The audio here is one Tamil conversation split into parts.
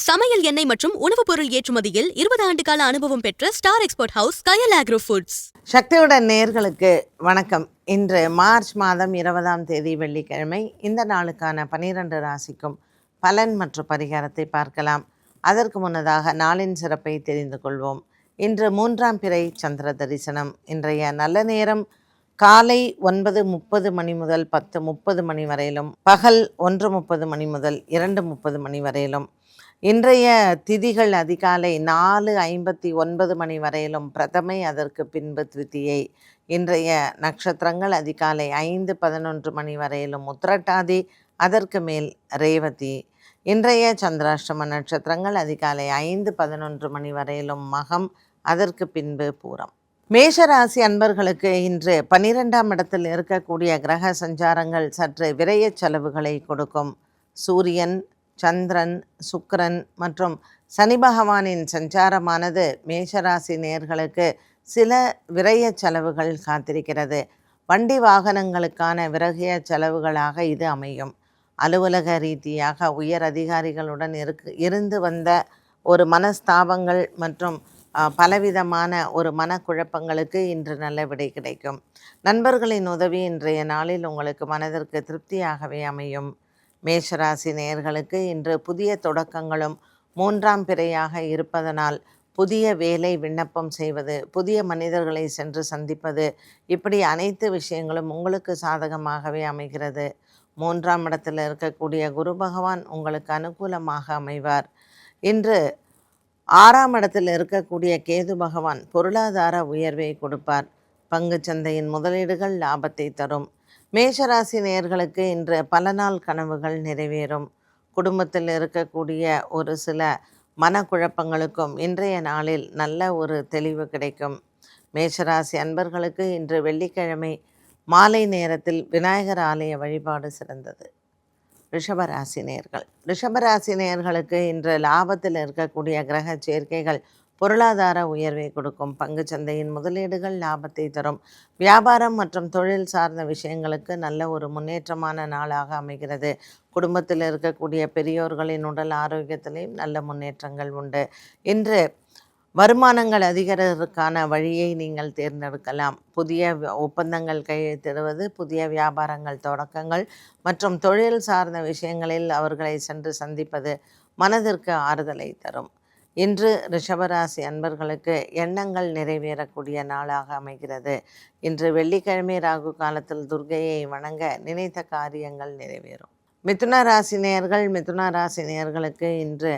சமையல் எண்ணெய் மற்றும் உணவுப் பொருள் ஏற்றுமதியில் 20 ஆண்டு கால அனுபவம் பெற்ற ஸ்டார் எக்ஸ்போர்ட் ஹவுஸ் கயல் ஆக்ரோ ஃபுட்ஸ். சக்தியுடன் நேயர்களுக்கு வணக்கம். இன்று மார்ச் மாதம் 20ஆம் தேதி வெள்ளிக்கிழமை. இந்த நாளுக்கான 12 ராசிக்கும் பலன் மற்றும் பரிகாரத்தை பார்க்கலாம். அதற்கு முன்னதாக நாளின் சிறப்பை தெரிந்து கொள்வோம். இன்று 3ஆம் பிறை சந்திர தரிசனம். இன்றைய நல்ல நேரம் காலை 9:30 மணி முதல் 10:30 மணி வரையிலும், பகல் 1:30 மணி முதல் 2:30 மணி வரையிலும். இன்றைய திதிகள் அதிகாலை 4:59 மணி வரையிலும் பிரதமை, அதற்கு பின்பு திருத்தியை. இன்றைய நட்சத்திரங்கள் அதிகாலை 5:11 மணி வரையிலும் உத்திரட்டாதி, அதற்கு மேல் ரேவதி. இன்றைய சந்திராஷ்டம நட்சத்திரங்கள் அதிகாலை 5:11 மணி வரையிலும் மகம், அதற்கு பின்பு பூரம். மேஷராசி அன்பர்களுக்கு இன்று 12ஆம் இடத்தில் இருக்கக்கூடிய கிரக சஞ்சாரங்கள் சற்று விரய செலவுகளை கொடுக்கும். சூரியன், சந்திரன், சுக்கிரன் மற்றும் சனி பகவானின் சஞ்சாரமானது மேஷராசி நேயர்களுக்கு சில விரய செலவுகள் காத்திருக்கிறது. வண்டி வாகனங்களுக்கான விரய செலவுகளாக இது அமையும். அலுவலக ரீதியாக உயர் அதிகாரிகளுடன் இருந்து வந்த ஒரு மனஸ்தாபங்கள் மற்றும் பலவிதமான ஒரு மனக்குழப்பங்களுக்கு இன்று நல்ல விடை கிடைக்கும். நண்பர்களின் உதவி இன்றைய நாளில் உங்களுக்கு மனதிற்கு திருப்தியாகவே அமையும். மேஷராசி நேயர்களுக்கு இன்று புதிய தொடக்கங்களும் 3ஆம் பிறையாக இருப்பதனால் புதிய வேலை விண்ணப்பம் செய்வது, புதிய மனிதர்களை சென்று சந்திப்பது, இப்படி அனைத்து விஷயங்களும் உங்களுக்கு சாதகமாகவே அமைகிறது. 3ஆம் இடத்தில் இருக்கக்கூடிய குரு பகவான் உங்களுக்கு அனுகூலமாக அமைவார். இன்று 6ஆம் இடத்தில் இருக்கக்கூடிய கேது பகவான் பொருளாதார உயர்வை கொடுப்பார். பங்கு சந்தையின் முதலீடுகள் லாபத்தை தரும். மேஷராசி நேயர்களுக்கு இன்று பல நாள் கனவுகள் நிறைவேறும். குடும்பத்தில் இருக்கக்கூடிய ஒரு சில மனக்குழப்பங்களுக்கும் இன்றைய நாளில் நல்ல ஒரு தெளிவு கிடைக்கும். மேஷராசி அன்பர்களுக்கு இன்று வெள்ளிக்கிழமை மாலை நேரத்தில் விநாயகர் ஆலய வழிபாடு சிறந்தது. ரிஷபராசி நேயர்களுக்கு இன்று லாபத்தில் இருக்கக்கூடிய கிரக சேர்க்கைகள் பொருளாதார உயர்வை கொடுக்கும். பங்கு சந்தையின் முதலீடுகள் லாபத்தை தரும். வியாபாரம் மற்றும் தொழில் சார்ந்த விஷயங்களுக்கு நல்ல ஒரு முன்னேற்றமான நாளாக அமைகிறது. குடும்பத்தில் இருக்கக்கூடிய பெரியோர்களின் உடல் ஆரோக்கியத்திலையும் நல்ல முன்னேற்றங்கள் உண்டு. இன்று வருமானங்கள் அதிகரிப்பதற்கான வழியை நீங்கள் தேர்ந்தெடுக்கலாம். புதிய ஒப்பந்தங்கள் கையெழுத்திடுவது, புதிய வியாபாரங்கள் தொடக்கங்கள் மற்றும் தொழில் சார்ந்த விஷயங்களில் அவர்களை சென்று சந்திப்பது மனதிற்கு ஆறுதலை தரும். இன்று ரிஷபராசி அன்பர்களுக்கு எண்ணங்கள் நிறைவேறக்கூடிய நாளாக அமைகிறது. இன்று வெள்ளிக்கிழமை ராகு காலத்தில் துர்க்கையை வணங்க நினைத்த காரியங்கள் நிறைவேறும். மிதுன ராசி நேயர்களுக்கு இன்று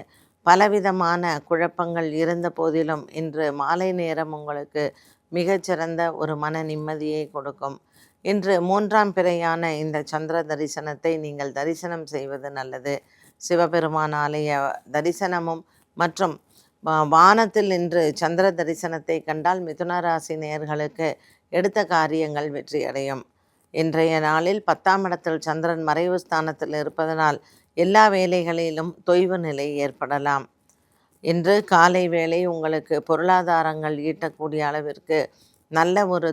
பலவிதமான குழப்பங்கள் இருந்த போதிலும் இன்று மாலை நேரம் உங்களுக்கு மிகச்சிறந்த ஒரு மன நிம்மதியை கொடுக்கும். இன்று 3ஆம் பிறையான இந்த சந்திர தரிசனத்தை நீங்கள் தரிசனம் செய்வது நல்லது. சிவபெருமான் ஆலய தரிசனமும் மற்றும் வானத்தில் இன்று சந்திர தரிசனத்தை கண்டால் மிதுன ராசி நேயர்களுக்கு எடுத்த காரியங்கள் வெற்றியடையும். இன்றைய நாளில் 10ஆம் இடத்தில் சந்திரன் மறைவு ஸ்தானத்தில் இருப்பதனால் எல்லா வேலைகளிலும் தொய்வு நிலை ஏற்படலாம். இன்று காலை வேளை உங்களுக்கு பொருளாதாரங்கள் ஈட்டக்கூடிய அளவிற்கு நல்ல ஒரு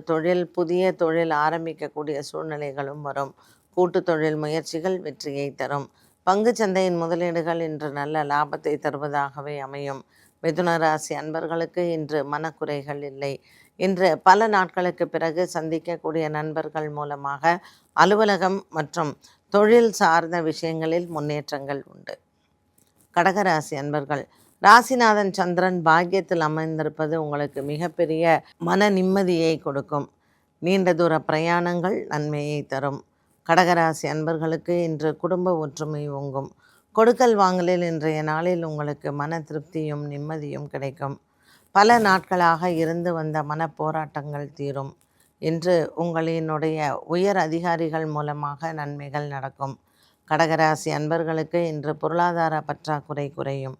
புதிய தொழில் ஆரம்பிக்கக்கூடிய சூழ்நிலைகளும் வரும். கூட்டு தொழில் முயற்சிகள் வெற்றியை தரும். பங்கு சந்தையின் முதலீடுகள் இன்று நல்ல லாபத்தை தருவதாகவே அமையும். மிதுன ராசி அன்பர்களுக்கு இன்று மனக்குறைகள் இல்லை. இன்று பல நாட்களுக்கு பிறகு சந்திக்கக்கூடிய நண்பர்கள் மூலமாக அலுவலகம் மற்றும் தொழில் சார்ந்த விஷயங்களில் முன்னேற்றங்கள் உண்டு. கடகராசி அன்பர்கள், ராசிநாதன் சந்திரன் பாக்கியத்தில் அமைந்திருப்பது உங்களுக்கு மிகப்பெரிய மன நிம்மதியை கொடுக்கும். நீண்ட தூர பிரயாணங்கள் நன்மையை தரும். கடகராசி அன்பர்களுக்கு இன்று குடும்ப ஒற்றுமை ஓங்கும். கொடுக்கல் வாங்கலில் இன்றைய நாளில் உங்களுக்கு மன திருப்தியும் நிம்மதியும் கிடைக்கும். பல நாட்களாக இருந்து வந்த மன போராட்டங்கள் தீரும். இன்று உங்களினுடைய உயர் அதிகாரிகள் மூலமாக நன்மைகள் நடக்கும். கடகராசி அன்பர்களுக்கு இன்று பொருளாதார பற்றாக்குறை குறையும்.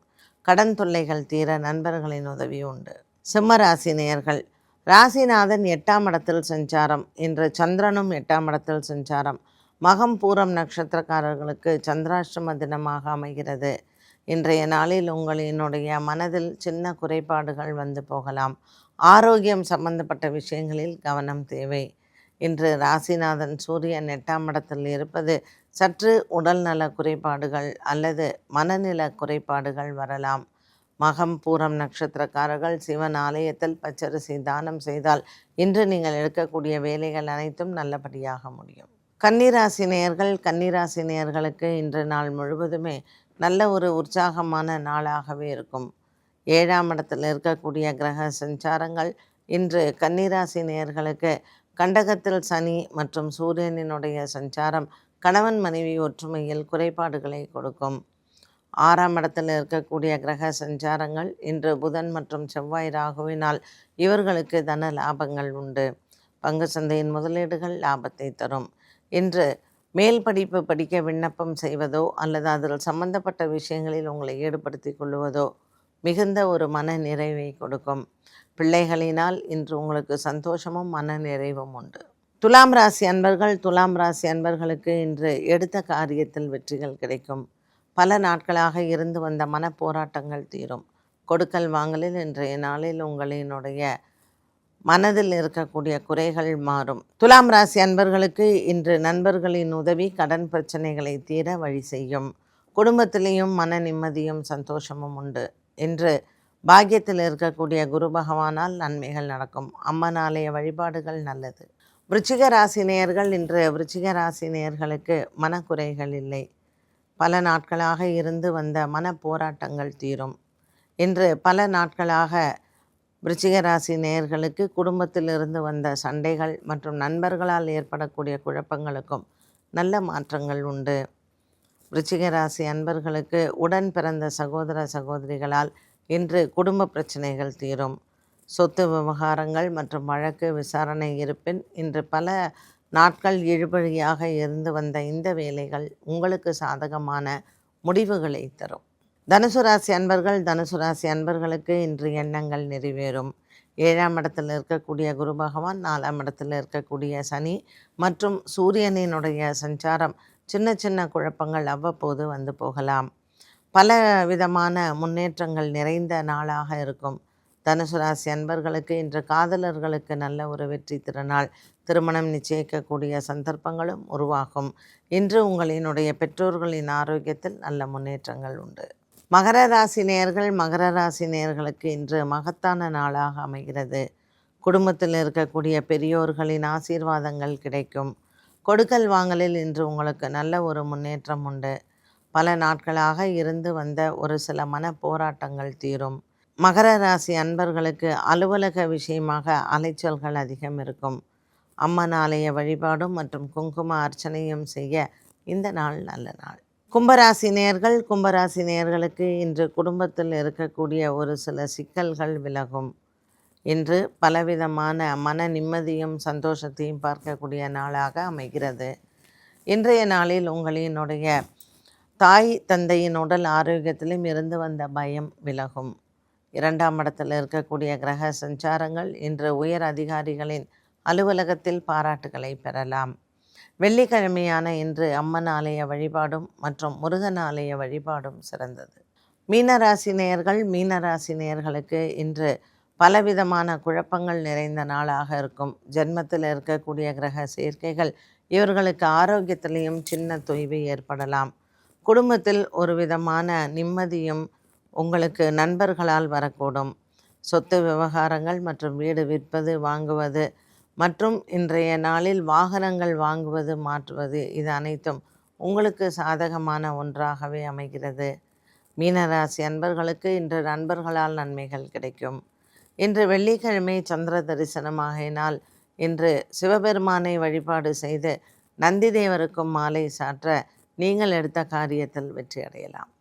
கடன் தொல்லைகள் தீர நண்பர்களின் உதவி உண்டு. சிம்மராசி நேயர்கள், ராசிநாதன் 8ஆம் இடத்தில் சஞ்சாரம். இன்று சந்திரனும் 8ஆம் இடத்தில் சஞ்சாரம். மகம் பூரம் நட்சத்திரக்காரர்களுக்கு சந்திராஷ்டம தினமாக அமைகிறது. இன்றைய நாளில் உங்களினுடைய மனதில் சின்ன குறைபாடுகள் வந்து போகலாம். ஆரோக்கியம் சம்பந்தப்பட்ட விஷயங்களில் கவனம் தேவை. இன்று ராசிநாதன் சூரியன் 8ஆம் இடத்தில் இருப்பது சற்று உடல்நல குறைபாடுகள் அல்லது மனநில குறைபாடுகள் வரலாம். மகம் பூரம் நட்சத்திரக்காரர்கள் சிவன் ஆலயத்தில் பச்சரிசி தானம் செய்தால் இன்று நீங்கள் எடுக்கக்கூடிய வேலைகள் அனைத்தும் நல்லபடியாக முடியும். கன்னிராசி நேயர்கள், கன்னிராசி நேயர்களுக்கு இன்று நாள் முழுவதுமே நல்ல ஒரு உற்சாகமான நாளாகவே இருக்கும். 7ஆம் இடத்தில் இருக்கக்கூடிய கிரக சஞ்சாரங்கள் இன்று கன்னிராசி நேயர்களுக்கு கண்டகத்தில் சனி மற்றும் சூரியனினுடைய சஞ்சாரம் கணவன் மனைவி ஒற்றுமையில் குறைபாடுகளை கொடுக்கும். 6ஆம் இடத்தில் இருக்கக்கூடிய கிரக சஞ்சாரங்கள் இன்று புதன் மற்றும் செவ்வாய் ராகுவினால் இவர்களுக்கு தன லாபங்கள் உண்டு. பங்கு சந்தையின் முதலீடுகள் லாபத்தை தரும். இன்று மேல் படிப்பு படிக்க விண்ணப்பம் செய்வதோ அல்லது அதில் சம்பந்தப்பட்ட விஷயங்களில் உங்களை ஈடுபடுத்தி கொள்வதோ மிகுந்த ஒரு மன நிறைவை கொடுக்கும். பிள்ளைகளினால் இன்று உங்களுக்கு சந்தோஷமும் மன நிறைவும் உண்டு. துலாம் ராசி அன்பர்கள், துலாம் ராசி அன்பர்களுக்கு இன்று எடுத்த காரியத்தில் வெற்றிகள் கிடைக்கும். பல நாட்களாக இருந்து வந்த மன போராட்டங்கள் தீரும். கொடுக்கல் வாங்கலில் இன்றைய நாளில் உங்களினுடைய மனதில் இருக்கக்கூடிய குறைகள் மாறும். துலாம் ராசி அன்பர்களுக்கு இன்று நண்பர்களின் உதவி கடன் பிரச்சனைகளை தீர வழி செய்யும். குடும்பத்திலேயும் மன நிம்மதியும் சந்தோஷமும் உண்டு. இன்று பாக்கியத்தில் இருக்கக்கூடிய குரு பகவானால் நன்மைகள் நடக்கும். அம்மன் ஆலய வழிபாடுகள் நல்லது. விருச்சிக ராசி நேயர்கள், இன்று விருச்சிக ராசி நேயர்களுக்கு மனக்குறைகள் இல்லை. பல நாட்களாக இருந்து வந்த மன போராட்டங்கள் தீரும். இன்று பல நாட்களாக விருச்சிக ராசி நேயர்களுக்கு குடும்பத்தில் இருந்து வந்த சண்டைகள் மற்றும் நண்பர்களால் ஏற்படக்கூடிய குழப்பங்களுக்கும் நல்ல மாற்றங்கள் உண்டு. விருச்சிக ராசி அன்பர்களுக்கு உடன் பிறந்த சகோதர சகோதரிகளால் இன்று குடும்ப பிரச்சனைகள் தீரும். சொத்து விவகாரங்கள் மற்றும் வழக்கு விசாரணை இருப்பின் இன்று பல நாட்கள் இழுபறியாக இருந்து வந்த இந்த வேலைகள் உங்களுக்கு சாதகமான முடிவுகளை தரும். தனுசு ராசி அன்பர்கள், தனுசு ராசி அன்பர்களுக்கு இன்று எண்ணங்கள் நிறைவேறும். 7ஆம் இடத்தில் இருக்கக்கூடிய குரு பகவான், 4ஆம் இடத்தில் இருக்கக்கூடிய சனி மற்றும் சூரியனினுடைய சஞ்சாரம் சின்ன சின்ன குழப்பங்கள் அவ்வப்போது வந்து போகலாம். பல விதமான முன்னேற்றங்கள் நிறைந்த நாளாக இருக்கும். தனுசு ராசி அன்பர்களுக்கு இன்று காதலர்களுக்கு நல்ல ஒரு வெற்றி திருநாள். திருமணம் நிச்சயிக்கக்கூடிய சந்தர்ப்பங்களும் உருவாகும். இன்று உங்களினுடைய பெற்றோர்களின் ஆரோக்கியத்தில் நல்ல முன்னேற்றங்கள் உண்டு. மகர ராசி நேயர்கள், மகர ராசி நேயர்களுக்கு இன்று மகத்தான நாளாக அமைகிறது. குடும்பத்தில் இருக்கக்கூடிய பெரியோர்களின் ஆசீர்வாதங்கள் கிடைக்கும். கொடுக்கல் வாங்கலில் இன்று உங்களுக்கு நல்ல ஒரு முன்னேற்றம் உண்டு. பல நாட்களாக இருந்து வந்த ஒரு சில மன போராட்டங்கள் தீரும். மகர ராசி அன்பர்களுக்கு அலுவலக விஷயமாக அலைச்சல்கள் அதிகம் இருக்கும். அம்மன் ஆலய வழிபாடும் மற்றும் குங்கும அர்ச்சனையும் செய்ய இந்த நாள் நல்ல நாள். கும்பராசி நேயர்கள், கும்பராசி நேயர்களுக்கு இன்று குடும்பத்தில் இருக்கக்கூடிய ஒரு சில சிக்கல்கள் விலகும். இன்று பலவிதமான மன நிம்மதியும் சந்தோஷத்தையும் பார்க்கக்கூடிய நாளாக அமைகிறது. இன்றைய நாளில் உங்களினுடைய தாய் தந்தையின் உடல் ஆரோக்கியத்திலும் இருந்து வந்த பயம் விலகும். 2ஆம் இடத்தில் இருக்கக்கூடிய கிரக சஞ்சாரங்கள் இன்று உயர் அதிகாரிகளின் அலுவலகத்தில் பாராட்டுகளை பெறலாம். வெள்ளிக்கிழமையான இன்று அம்மன் ஆலய வழிபாடும் மற்றும் முருகன் ஆலய வழிபாடும் சிறந்தது. மீனராசி நேயர்கள், மீனராசி நேயர்களுக்கு இன்று பலவிதமான குழப்பங்கள் நிறைந்த நாளாக இருக்கும். ஜென்மத்தில் இருக்கக்கூடிய கிரக சேர்க்கைகள் இவர்களுக்கு ஆரோக்கியத்திலையும் சின்ன தொய்வு ஏற்படலாம். குடும்பத்தில் ஒரு விதமான நிம்மதியும் உங்களுக்கு நண்பர்களால் வரக்கூடும். சொத்து விவகாரங்கள் மற்றும் வீடு விற்பது வாங்குவது மற்றும் இன்றைய நாளில் வாகனங்கள் வாங்குவது மாற்றுவது இது அனைத்தும் உங்களுக்கு சாதகமான ஒன்றாகவே அமைகிறது. மீனராசி அன்பர்களுக்கு இன்று நண்பர்களால் நன்மைகள் கிடைக்கும். இன்று வெள்ளிக்கிழமை சந்திர தரிசனமாகினால் இன்று சிவபெருமானை வழிபாடு செய்து நந்தி தேவருக்கும் மாலை சாற்ற நீங்கள் எடுத்த காரியத்தில் வெற்றி அடையலாம்.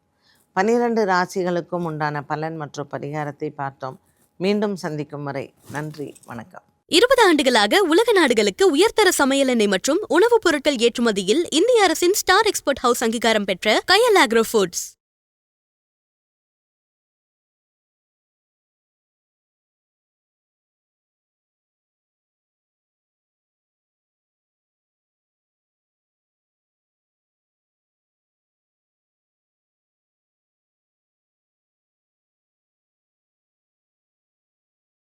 12 ராசிகளுக்கும் உண்டான பலன் மற்றும் பரிகாரத்தை பார்த்தோம். மீண்டும் சந்திக்கும் வரை நன்றி, வணக்கம். 20 ஆண்டுகளாக உலக நாடுகளுக்கு உயர்தர சமையல் எண்ணெய் மற்றும் உணவுப் பொருட்கள் ஏற்றுமதியில் இந்திய அரசின் ஸ்டார் எக்ஸ்போர்ட் ஹவுஸ் அங்கீகாரம் பெற்ற கயல் ஆக்ரோ ஃபுட்ஸ்.